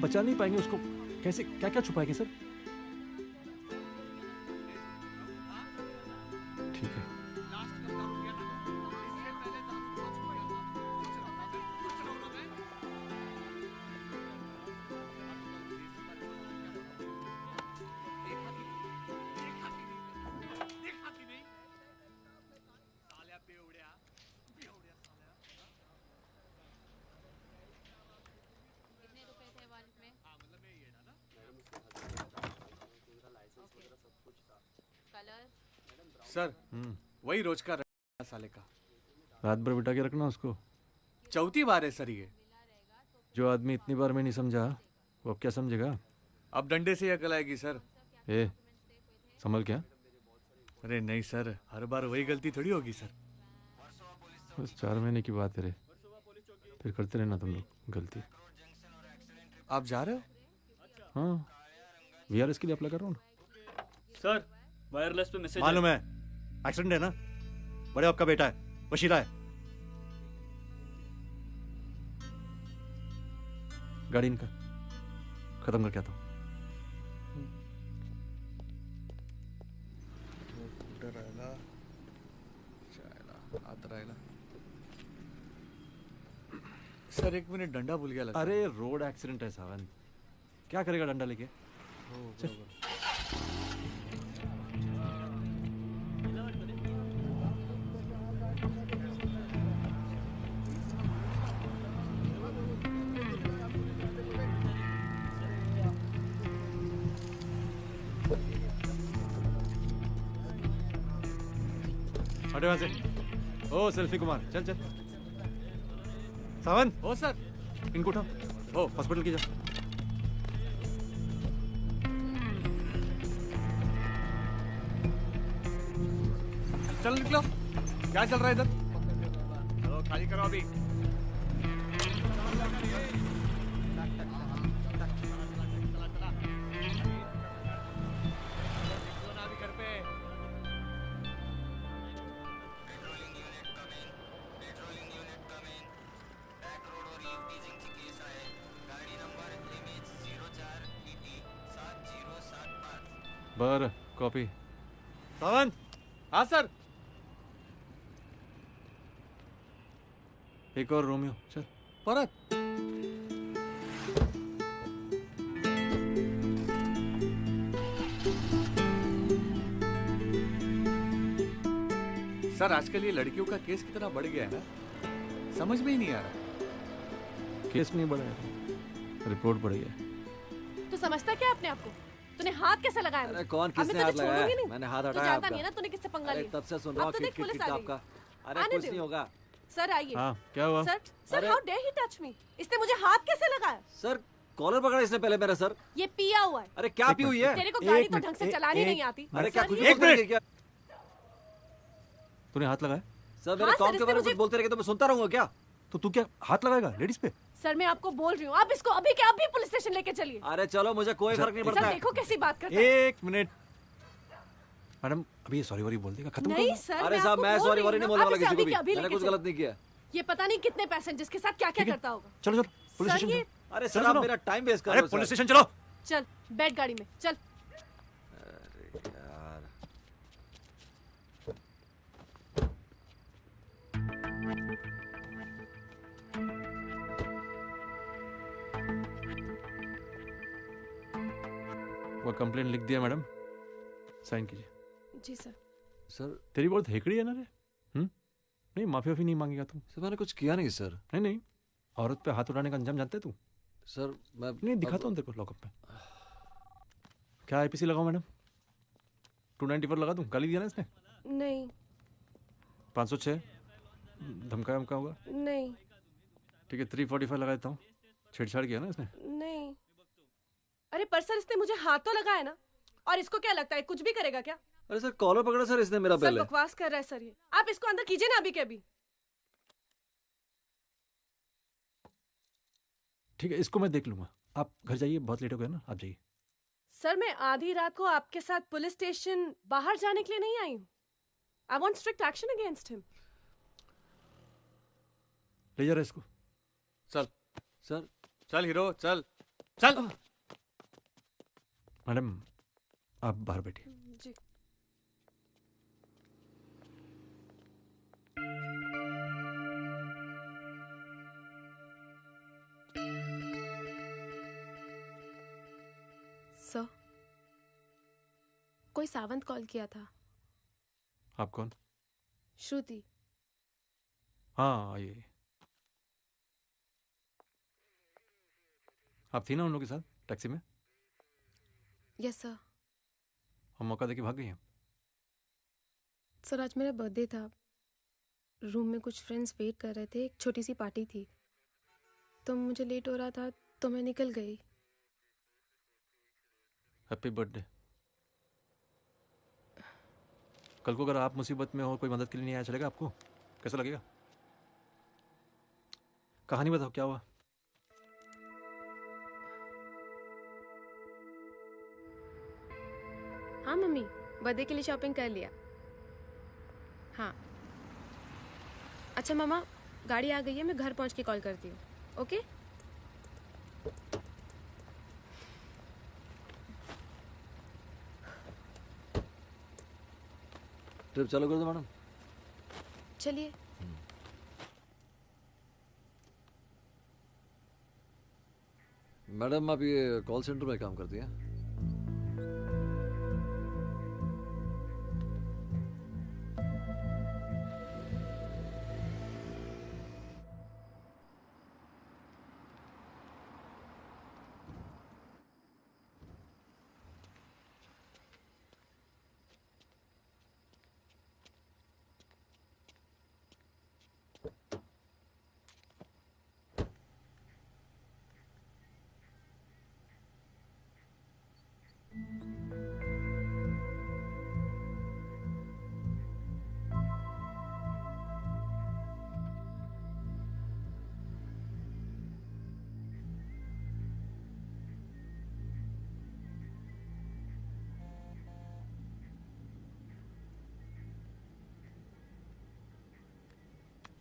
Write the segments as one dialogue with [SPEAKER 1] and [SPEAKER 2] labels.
[SPEAKER 1] बचा नहीं पाएंगे उसको, कैसे क्या क्या छुपाएंगे सर? ठीक है।
[SPEAKER 2] सर वही रोज का साले का।
[SPEAKER 1] रात भर बिठा के रखना उसको।
[SPEAKER 2] चौथी बार है सर ये।
[SPEAKER 1] जो आदमी इतनी बार में नहीं समझा वो अब क्या समझेगा?
[SPEAKER 2] अब डंडे से अकल आएगी सर।
[SPEAKER 1] ए संभल क्या?
[SPEAKER 2] अरे नहीं सर, हर बार वही गलती थोड़ी होगी सर।
[SPEAKER 1] बस 4 महीने की बात है रे, फिर करते रहना तुम लोग गलती।
[SPEAKER 2] आप जा रहे हो?
[SPEAKER 1] हाँ, वीआरएस के लिए अप्लाई कर रहा हूँ।
[SPEAKER 3] सर वायरलेस पे मैसेज
[SPEAKER 4] मालूम है, एक्सीडेंट है ना, बड़े आपका बेटा है, वशीला है।
[SPEAKER 1] गाड़ी इनका खत्म करके आता हूँ।
[SPEAKER 2] सर 1 मिनट, डंडा भूल गया लगता है।
[SPEAKER 1] अरे रोड एक्सीडेंट है सावन, क्या करेगा डंडा लेके? हटे वहां से। ओ सेल्फी कुमार, चल चल। सावन,
[SPEAKER 2] ओ सर।
[SPEAKER 1] इनको उठाओ, ओ हॉस्पिटल की जा।
[SPEAKER 2] चल निकलो, क्या चल रहा है इधर? चलो खाली करो अभी।
[SPEAKER 1] बर कॉपी।
[SPEAKER 2] सावन। हाँ सर।
[SPEAKER 1] एक और रोमियो, चल।
[SPEAKER 2] परत। सर आजकल ये लड़कियों का केस कितना बढ़ गया है ना, समझ में ही नहीं आ रहा।
[SPEAKER 1] केस नहीं बढ़ा है, रिपोर्ट बढ़ी है।
[SPEAKER 5] तू समझता क्या अपने आप को? तूने हाथ कैसे लगाया?
[SPEAKER 6] अरे कौन किसने हाथ लगाया? मैंने हाथ हटाया
[SPEAKER 5] जानता नहीं है ना तूने किससे पंगा लिया?
[SPEAKER 6] तब से सुन रहा हूँ किट आपका। अरे कुछ नहीं होगा।
[SPEAKER 5] सर आइए।
[SPEAKER 1] हाँ क्या हुआ?
[SPEAKER 5] Sir how dare he touch me? इसने मुझे हाथ कैसे लगाया?
[SPEAKER 6] सर कॉलर पकड़ा इसने पहले मेरा सर।
[SPEAKER 5] ये पिया हुआ है।
[SPEAKER 6] अरे क्या पी हुई है?
[SPEAKER 5] तेरे को गाड़ी तो ढंग से चलानी नहीं आती।
[SPEAKER 6] अरे क्या कुछ?
[SPEAKER 4] एक मिनट,
[SPEAKER 1] तूने हाथ लगाया?
[SPEAKER 6] सर मेरे काम के बारे में कुछ बोलते रहेंगे तो मैं सुनता रहूंगा क्या?
[SPEAKER 1] तो तू क्या हाथ लगाएगा लेडीज पे?
[SPEAKER 5] सर मैं आपको बोल रही हूँ, आप इसको अभी के अभी पुलिस स्टेशन लेके चलिए।
[SPEAKER 6] अरे चलो, मुझे कोई फर्क नहीं पड़ता।
[SPEAKER 5] सर देखो कैसी बात करता है।
[SPEAKER 1] 1 मिनट मैडम, अभी सॉरी वॉरी बोल देगा, खत्म
[SPEAKER 5] नहीं
[SPEAKER 1] करो।
[SPEAKER 5] सर,
[SPEAKER 6] अरे साहब मैं सॉरी वॉरी नहीं बोलने वाला किसी को भी, मैंने कुछ गलत नहीं किया।
[SPEAKER 5] ये पता नहीं कितने पैसेंजर्स के साथ क्या क्या करता होगा।
[SPEAKER 1] चलो चलो पुलिस स्टेशन चलो।
[SPEAKER 6] अरे सर आप मेरा टाइम वेस्ट कर रहे हो।
[SPEAKER 1] पुलिस स्टेशन चलो।
[SPEAKER 5] चल बैठ गाड़ी में चल।
[SPEAKER 6] अरे यार
[SPEAKER 1] वो कंप्लेंट लिख दिया मैडम, साइन कीजिए।
[SPEAKER 5] जी सर।
[SPEAKER 6] सर
[SPEAKER 1] तेरी बहुत हेकड़ी है ना रे? नहीं माफी वाफी नहीं मांगेगा तू?
[SPEAKER 6] सर मैंने कुछ किया नहीं सर।
[SPEAKER 1] नहीं नहीं, औरत पे हाथ उठाने का अंजाम जानते तू?
[SPEAKER 6] सर मैं
[SPEAKER 1] नहीं दिखाता हूँ तेरे को लॉकअप में। क्या आईपीसी लगाऊं मैडम? 294 लगा दूं? गाली दिया ना इसने?
[SPEAKER 5] नहीं
[SPEAKER 1] 506 धमकाया धमका होगा?
[SPEAKER 5] नहीं।
[SPEAKER 1] ठीक है 345 लगा देता हूँ, छेड़छाड़ किया ना इसने?
[SPEAKER 5] नहीं। अरे पर सर इसने मुझे हाथ तो लगाया ना, और इसको क्या लगता है कुछ भी करेगा क्या?
[SPEAKER 6] अरे सर कॉलर पकड़ा सर इसने मेरा पहले।
[SPEAKER 5] सर बकवास कर रहा है सर ये। आप इसको अंदर कीजिए ना अभी के अभी।
[SPEAKER 1] ठीक है इसको मैं देख लूंगा, आप घर जाइए, बहुत लेट हो गया ना, आप जाइए।
[SPEAKER 5] सर मैं आधी रात को आपके साथ पुलिस स्टेशन बाहर जाने के लिए नहीं आई हूँ। I want strict action against him.
[SPEAKER 1] ले जा रहा इसको।
[SPEAKER 2] चल
[SPEAKER 6] सर
[SPEAKER 2] चल हीरो चल।
[SPEAKER 1] चल। मैडम आप बाहर बैठिए।
[SPEAKER 5] जी।
[SPEAKER 7] सर, कोई सावंत कॉल किया था।
[SPEAKER 1] आप कौन?
[SPEAKER 7] श्रुति।
[SPEAKER 1] हाँ आइए। आप थी ना उन लोगों के साथ टैक्सी में?
[SPEAKER 7] Yes sir.
[SPEAKER 1] हम मौका देके भाग गई हैं।
[SPEAKER 7] सर आज मेरा बर्थडे था, रूम में कुछ फ्रेंड्स वेट कर रहे थे, एक छोटी सी पार्टी थी, तो मुझे लेट हो रहा था तो मैं निकल गई।
[SPEAKER 1] Happy birthday. कल को अगर आप मुसीबत में हो, कोई मदद के लिए नहीं आया, चलेगा आपको? कैसा लगेगा? कहानी बताओ, क्या हुआ?
[SPEAKER 7] हाँ मम्मी, बर्थडे के लिए शॉपिंग कर लिया। हाँ अच्छा मामा, गाड़ी आ गई है, मैं घर पहुंच के कॉल करती हूँ। ओके।
[SPEAKER 6] ट्रिप चालू कर दो मैडम।
[SPEAKER 7] चलिए।
[SPEAKER 6] मैडम आप ये कॉल सेंटर में काम करती हैं?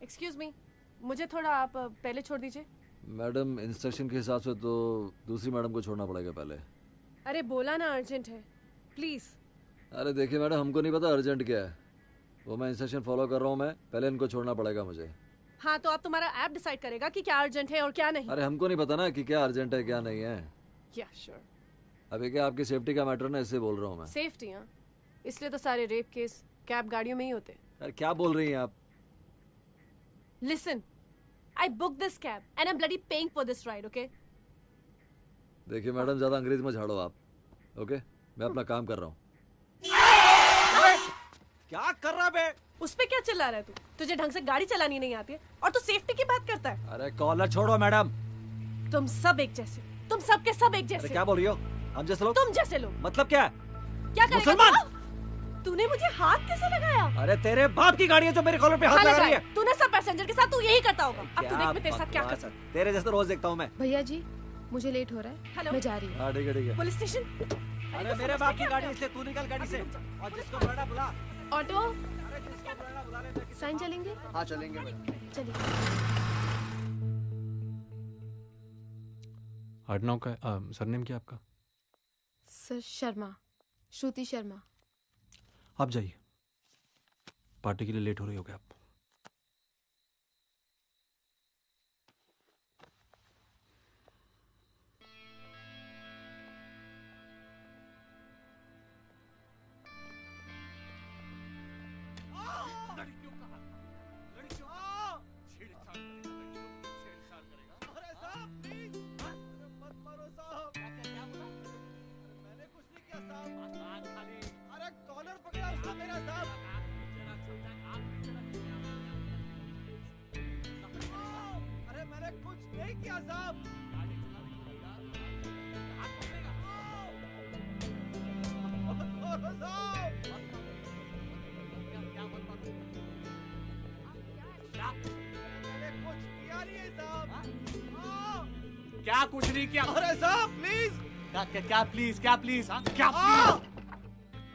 [SPEAKER 5] एक्सक्यूज मी, मुझे थोड़ा आप पहले छोड़ दीजिए।
[SPEAKER 6] मैडम इंस्ट्रक्शन के हिसाब से तो दूसरी मैडम को छोड़ना पड़ेगा पहले।
[SPEAKER 5] अरे बोला ना अर्जेंट है, प्लीज।
[SPEAKER 6] अरे देखिए मैडम, हमको नहीं पता अर्जेंट क्या है, वो मैं इंस्ट्रक्शन फॉलो कर रहा हूँ। मैं पहले इनको छोड़ना पड़ेगा मुझे।
[SPEAKER 5] हाँ तो अब तुम्हारा ऐप डिसाइड करेगा कि क्या अर्जेंट है और क्या नहीं।
[SPEAKER 6] अरे हमको नहीं पता ना कि क्या अर्जेंट है क्या नहीं है।
[SPEAKER 5] या श्योर।
[SPEAKER 6] अभी क्या आपकी सेफ्टी का मैटर ना, इससे बोल रहा हूँ मैं।
[SPEAKER 5] सेफ्टी? हाँ, इसलिए तो सारे रेप केस कैब गाड़ियों में ही होते।
[SPEAKER 6] अरे क्या बोल रही हैं आप?
[SPEAKER 5] Listen, I booked this cab and I'm bloody paying for this ride, okay?
[SPEAKER 6] देखिए मैडम, ज्यादा अंग्रेजी में झाड़ो आप। ओके, मैं अपना काम कर रहा हूँ।
[SPEAKER 4] क्या कर रहा बे?
[SPEAKER 5] उस पे क्या चिल्ला रहा है तू? तुझे ढंग से गाड़ी चलानी नहीं आती है और तू सेफ्टी की बात करता है।
[SPEAKER 4] अरे कॉलर छोड़ो मैडम।
[SPEAKER 5] तुम सब एक जैसे, तुम सब के सब एक
[SPEAKER 4] अरे
[SPEAKER 5] जैसे।
[SPEAKER 4] क्या बोल रही हो? हम जैसे लोग?
[SPEAKER 5] तुम जैसे लोग।
[SPEAKER 4] मतलब क्या?
[SPEAKER 5] क्या करेगा
[SPEAKER 4] मुसलमान?
[SPEAKER 5] तू? तूने मुझे हाथ कैसे लगाया?
[SPEAKER 4] अरे तेरे बाप की गाड़ी है जो मेरे कॉलर पे हाथ
[SPEAKER 5] हाँ,
[SPEAKER 4] लगा रही
[SPEAKER 5] लगाया।
[SPEAKER 4] है।
[SPEAKER 5] तूने सब पैसेंजर के साथ तू यही करता होगा। अब तू देख मैं तेरे साथ क्या
[SPEAKER 4] बकवास
[SPEAKER 5] कर।
[SPEAKER 4] है। तेरे जैसे रोज देखता हूँ मैं।
[SPEAKER 7] भैया जी, मुझे लेट हो रहा है,
[SPEAKER 5] हेलो।
[SPEAKER 7] मैं जा रही हूँ।
[SPEAKER 6] हाँ ठीक है ठीक है।
[SPEAKER 5] Police station.
[SPEAKER 4] अरे मेरे बाप की गाड़ी से तू निकल गाड़ी से, और जिसको बुलाना बुला।
[SPEAKER 7] ऑटो
[SPEAKER 4] अरे जिसको बुलाना बुला ले। मैं
[SPEAKER 7] साइन चलेंगे?
[SPEAKER 6] हाँ चलेंगे मैडम।
[SPEAKER 7] चलिए।
[SPEAKER 1] आडनाव का सरनेम क्या आपका?
[SPEAKER 7] सर शर्मा, श्रुति शर्मा।
[SPEAKER 1] आप जाइए, पार्टी के लिए लेट हो रही होगे आप।
[SPEAKER 2] क्या कुछ नहीं किया?
[SPEAKER 4] अरे साहब प्लीज।
[SPEAKER 2] क्या प्लीज? क्या प्लीज? क्या प्लीज?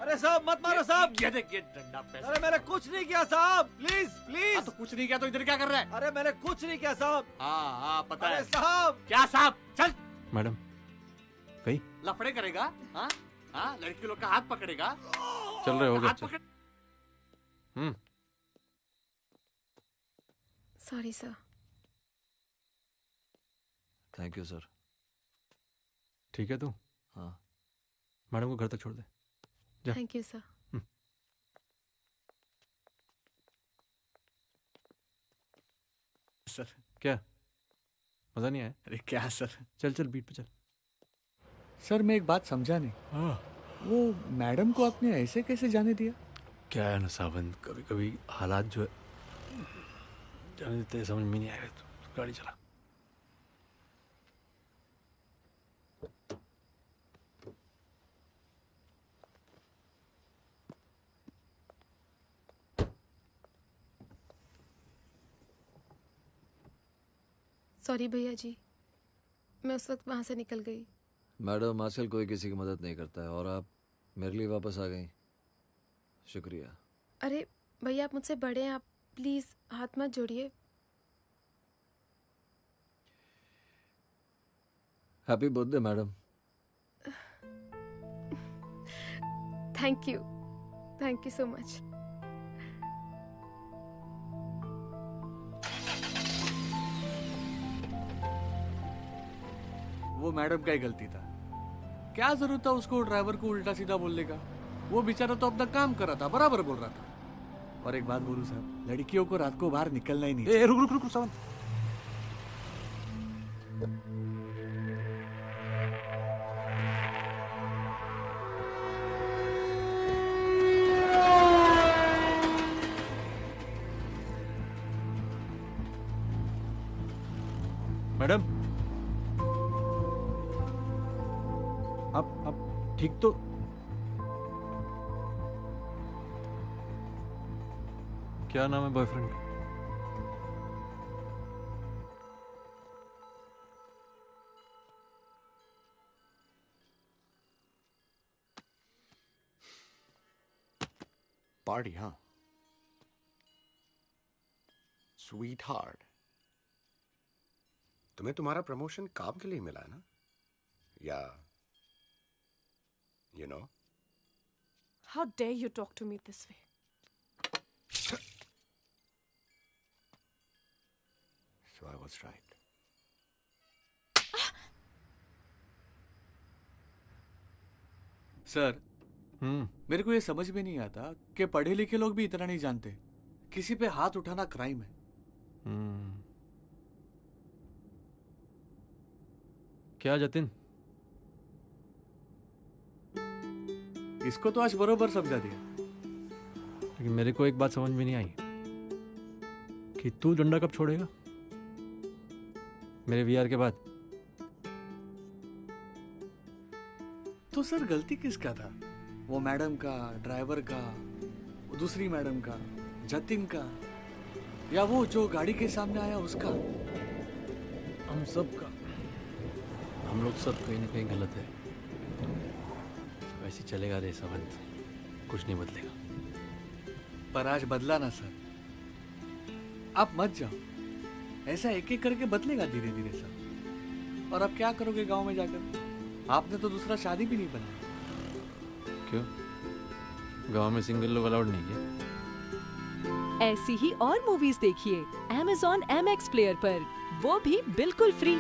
[SPEAKER 4] अरे साहब मत मारो साहब।
[SPEAKER 2] ये देख, ये डंडा पे।
[SPEAKER 4] अरे मैंने कुछ नहीं किया साहब, प्लीज
[SPEAKER 2] हाँ,
[SPEAKER 4] प्लीज।
[SPEAKER 2] तो कुछ नहीं किया तो इधर क्या कर रहा है?
[SPEAKER 4] अरे मैंने कुछ नहीं किया साहब।
[SPEAKER 2] हाँ हाँ पता
[SPEAKER 4] अरे
[SPEAKER 2] है।
[SPEAKER 4] साहब।
[SPEAKER 2] क्या साहब? चल।
[SPEAKER 1] मैडम
[SPEAKER 2] लफड़े करेगा? हाँ हाँ, लड़की लोग का हाथ पकड़ेगा?
[SPEAKER 1] चल रहे हो गया,
[SPEAKER 2] हाथ
[SPEAKER 1] चल।
[SPEAKER 2] पकड़।
[SPEAKER 7] Sorry sir.
[SPEAKER 6] Thank you sir.
[SPEAKER 1] ठीक है तू,
[SPEAKER 6] हाँ
[SPEAKER 1] मैडम को घर तक छोड़ दे। जा।
[SPEAKER 7] Thank you sir.
[SPEAKER 2] सर
[SPEAKER 1] क्या मजा नहीं आया?
[SPEAKER 2] अरे क्या सर?
[SPEAKER 1] चल चल बीट पे चल।
[SPEAKER 2] सर मैं एक बात समझा नहीं, वो मैडम को आपने ऐसे कैसे जाने दिया?
[SPEAKER 1] क्या है ना सावंत, कभी कभी हालात जो है जाने देते हैं, समझ में नहीं आएगा। तो गाड़ी चला।
[SPEAKER 7] सॉरी भैया जी, मैं उस वक्त वहाँ से निकल गई।
[SPEAKER 6] मैडम, आजकल कोई किसी की मदद नहीं करता है और आप मेरे लिए वापस आ गई, शुक्रिया।
[SPEAKER 7] अरे भैया, आप मुझसे बड़े हैं, आप प्लीज़ हाथ मत जोड़िए।
[SPEAKER 6] Happy birthday madam.
[SPEAKER 7] Thank you so much.
[SPEAKER 2] वो मैडम का ही गलती था। क्या जरूरत था उसको ड्राइवर को उल्टा सीधा बोलने का? वो बेचारा तो अपना काम कर रहा था, बराबर बोल रहा था। और एक बात बोलूं साहब, लड़कियों को रात को बाहर निकलना ही नहीं चाहिए।
[SPEAKER 1] रुक रुक रुक रुक सावंत। मैडम, आप ठीक तो? क्या नाम है बॉयफ्रेंड का?
[SPEAKER 8] पार्टी, हाँ। स्वीट हार्ट, तुम्हें तुम्हारा प्रमोशन काम के लिए मिला है ना? या you know?
[SPEAKER 5] How dare you talk to me this way?
[SPEAKER 8] So I was right.
[SPEAKER 2] Sir, मेरे को ये समझ में नहीं आता कि पढ़े लिखे लोग भी इतना नहीं जानते किसी पे हाथ उठाना क्राइम है।
[SPEAKER 1] क्या जतिन?
[SPEAKER 2] इसको तो आज बरोबर समझा दिया।
[SPEAKER 1] लेकिन मेरे को एक बात समझ में नहीं आई कि तू डंडा कब छोड़ेगा मेरे वीआर के बाद?
[SPEAKER 2] तो सर गलती किसका था? वो मैडम का, ड्राइवर का, वो दूसरी मैडम का, जतिन का, या वो जो गाड़ी के सामने आया उसका?
[SPEAKER 1] हम सब का। हम लोग सब कहीं ना कहीं गलत है। वैसे चलेगा रे सावंत, कुछ नहीं बदलेगा।
[SPEAKER 2] पर आज बदला ना सर, आप मत जाओ, ऐसा एक एक करके बदलेगा धीरे धीरे सर। और अब क्या करोगे गांव में जाकर? आपने तो दूसरा शादी भी नहीं बनाया।
[SPEAKER 1] क्यों? गांव में सिंगल लोग अलाउड नहीं है?
[SPEAKER 9] ऐसी ही और मूवीज देखिए Amazon MX प्लेयर पर, वो भी बिल्कुल फ्री।